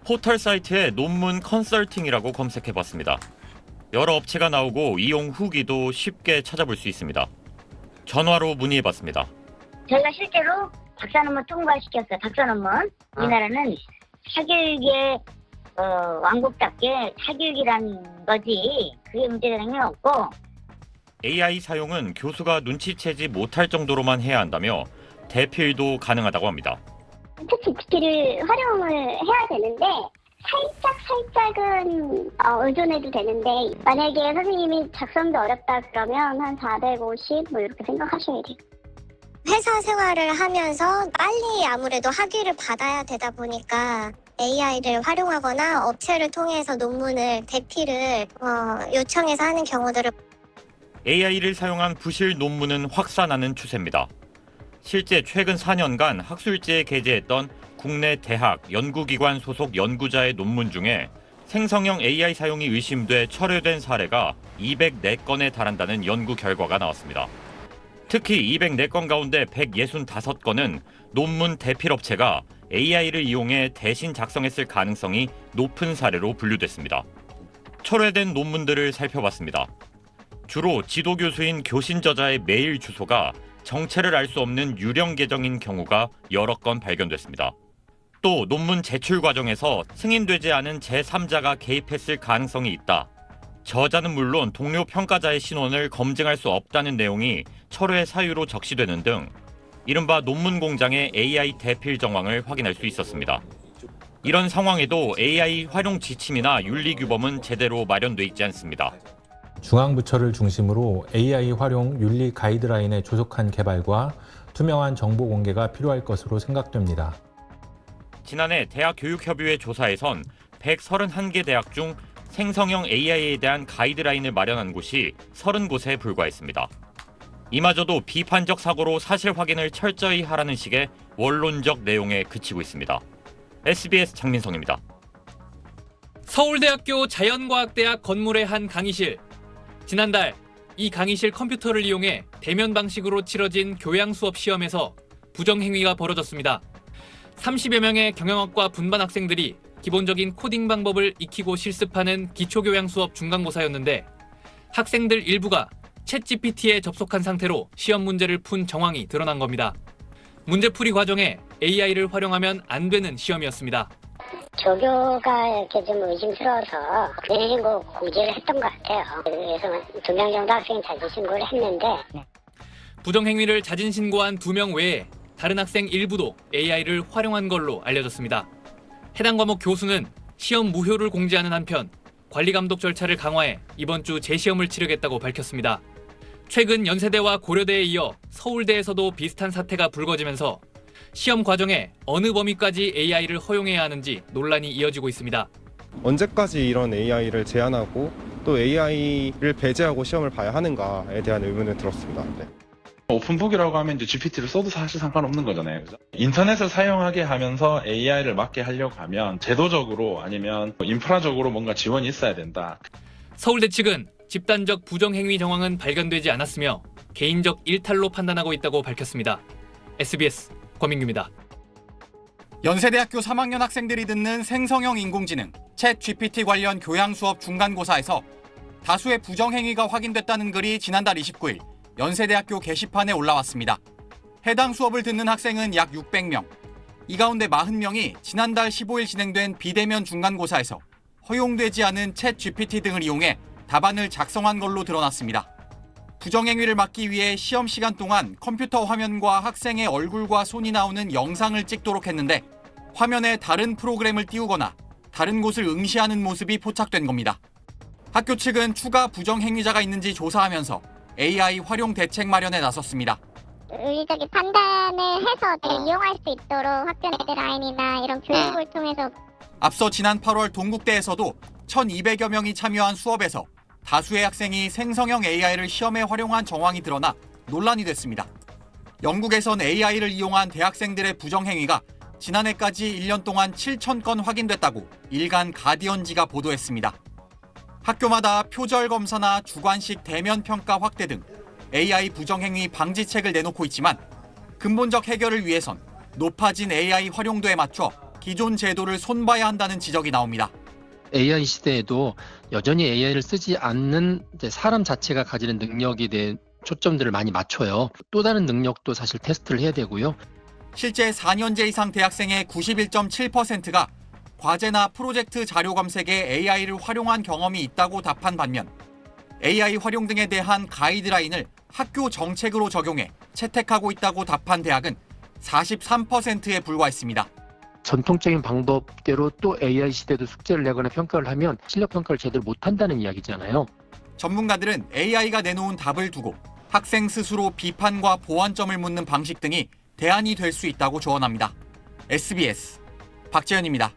포털 사이트에 논문 컨설팅이라고 검색해봤습니다. 여러 업체가 나오고 이용 후기도 쉽게 찾아볼 수 있습니다. 전화로 문의해봤습니다. 저희가 실제로 박사 논문 통과시켰어요. 박사 논문. 우리나라는 사교육의 왕국답게 사교육이란 거지. 그게 문제되는 게 없고. AI 사용은 교수가 눈치채지 못할 정도로만 해야 한다며 대필도 가능하다고 합니다. GPT를 활용을 해야 되는데 살짝은 의존해도 되는데 만약에 선생님이 작성도 어렵다 그러면 한 450 뭐 이렇게 생각하셔야 돼요. 회사 생활을 하면서 빨리 아무래도 학위를 받아야 되다 보니까 AI를 활용하거나 업체를 통해서 논문을 대피를 요청해서 하는 경우들을 AI를 사용한 부실 논문은 확산하는 추세입니다. 실제 최근 4년간 학술지에 게재했던 국내 대학, 연구기관 소속 연구자의 논문 중에 생성형 AI 사용이 의심돼 철회된 사례가 204건에 달한다는 연구 결과가 나왔습니다. 특히 204건 가운데 165건은 논문 대필업체가 AI를 이용해 대신 작성했을 가능성이 높은 사례로 분류됐습니다. 철회된 논문들을 살펴봤습니다. 주로 지도교수인 교신 저자의 메일 주소가 정체를 알 수 없는 유령 계정인 경우가 여러 건 발견됐습니다. 또 논문 제출 과정에서 승인되지 않은 제3자가 개입했을 가능성이 있다. 저자는 물론 동료 평가자의 신원을 검증할 수 없다는 내용이 철회 사유로 적시되는 등 이른바 논문 공장의 AI 대필 정황을 확인할 수 있었습니다. 이런 상황에도 AI 활용 지침이나 윤리 규범은 제대로 마련돼 있지 않습니다. 중앙부처를 중심으로 AI 활용 윤리 가이드라인의 조속한 개발과 투명한 정보 공개가 필요할 것으로 생각됩니다. 지난해 대학교육협의회 조사에선 131개 대학 중 생성형 AI에 대한 가이드라인을 마련한 곳이 30곳에 불과했습니다. 이마저도 비판적 사고로 사실 확인을 철저히 하라는 식의 원론적 내용에 그치고 있습니다. SBS 장민성입니다. 서울대학교 자연과학대학 건물의 한 강의실. 지난달 이 강의실 컴퓨터를 이용해 대면 방식으로 치러진 교양 수업 시험에서 부정행위가 벌어졌습니다. 30여 명의 경영학과 분반 학생들이 기본적인 코딩 방법을 익히고 실습하는 기초교양 수업 중간고사였는데 학생들 일부가 챗GPT에 접속한 상태로 시험 문제를 푼 정황이 드러난 겁니다. 문제풀이 과정에 AI를 활용하면 안 되는 시험이었습니다. 조교가 이렇게 좀 의심스러워서 내신고 공지를 했던 것 같아요. 그래서 2명 정도 학생이 자진신고를 했는데 부정행위를 자진신고한 2명 외에 다른 학생 일부도 AI를 활용한 걸로 알려졌습니다. 해당 과목 교수는 시험 무효를 공지하는 한편 관리감독 절차를 강화해 이번 주 재시험을 치르겠다고 밝혔습니다. 최근 연세대와 고려대에 이어 서울대에서도 비슷한 사태가 불거지면서 시험 과정에 어느 범위까지 AI를 허용해야 하는지 논란이 이어지고 있습니다. 언제까지 이런 AI를 제한하고 또 AI를 배제하고 시험을 봐야 하는가에 대한 의문을 들었습니다. 네. 오픈북이라고 하면 이제 GPT를 써도 사실 상관없는 거잖아요. 그죠? 인터넷을 사용하게 하면서 AI를 맡게 하려고 하면 제도적으로 아니면 인프라적으로 뭔가 지원이 있어야 된다. 서울대 측은 집단적 부정행위 정황은 발견되지 않았으며 개인적 일탈로 판단하고 있다고 밝혔습니다. SBS 권민규입니다. 연세대학교 3학년 학생들이 듣는 생성형 인공지능 챗 GPT 관련 교양 수업 중간고사에서 다수의 부정행위가 확인됐다는 글이 지난달 29일 연세대학교 게시판에 올라왔습니다. 해당 수업을 듣는 학생은 약 600명. 이 가운데 40명이 지난달 15일 진행된 비대면 중간고사에서 허용되지 않은 챗 GPT 등을 이용해 답안을 작성한 걸로 드러났습니다. 부정행위를 막기 위해 시험 시간 동안 컴퓨터 화면과 학생의 얼굴과 손이 나오는 영상을 찍도록 했는데 화면에 다른 프로그램을 띄우거나 다른 곳을 응시하는 모습이 포착된 겁니다. 학교 측은 추가 부정행위자가 있는지 조사하면서 AI 활용 대책 마련에 나섰습니다. 의리적인 판단을 해서 이용할 수 있도록 학교 가이드라인이나 이런 교육을 통해서 앞서 지난 8월 동국대에서도 1,200여 명이 참여한 수업에서 다수의 학생이 생성형 AI를 시험에 활용한 정황이 드러나 논란이 됐습니다. 영국에선 AI를 이용한 대학생들의 부정행위가 지난해까지 1년 동안 7,000건 확인됐다고 일간 가디언지가 보도했습니다. 학교마다 표절 검사나 주관식 대면 평가 확대 등 AI 부정행위 방지책을 내놓고 있지만 근본적 해결을 위해선 높아진 AI 활용도에 맞춰 기존 제도를 손봐야 한다는 지적이 나옵니다. AI 시대에도 여전히 AI를 쓰지 않는 사람 자체가 가지는 능력에 대해 초점들을 많이 맞춰요. 또 다른 능력도 사실 테스트를 해야 되고요. 실제 4년제 이상 대학생의 91.7%가 과제나 프로젝트 자료 검색에 AI를 활용한 경험이 있다고 답한 반면 AI 활용 등에 대한 가이드라인을 학교 정책으로 적용해 채택하고 있다고 답한 대학은 43%에 불과했습니다. 전통적인 방법대로 또 AI 시대도 숙제를 내거나 평가를 하면 실력 평가를 제대로 못한다는 이야기잖아요. 전문가들은 AI가 내놓은 답을 두고 학생 스스로 비판과 보완점을 묻는 방식 등이 대안이 될 수 있다고 조언합니다. SBS 박재현입니다.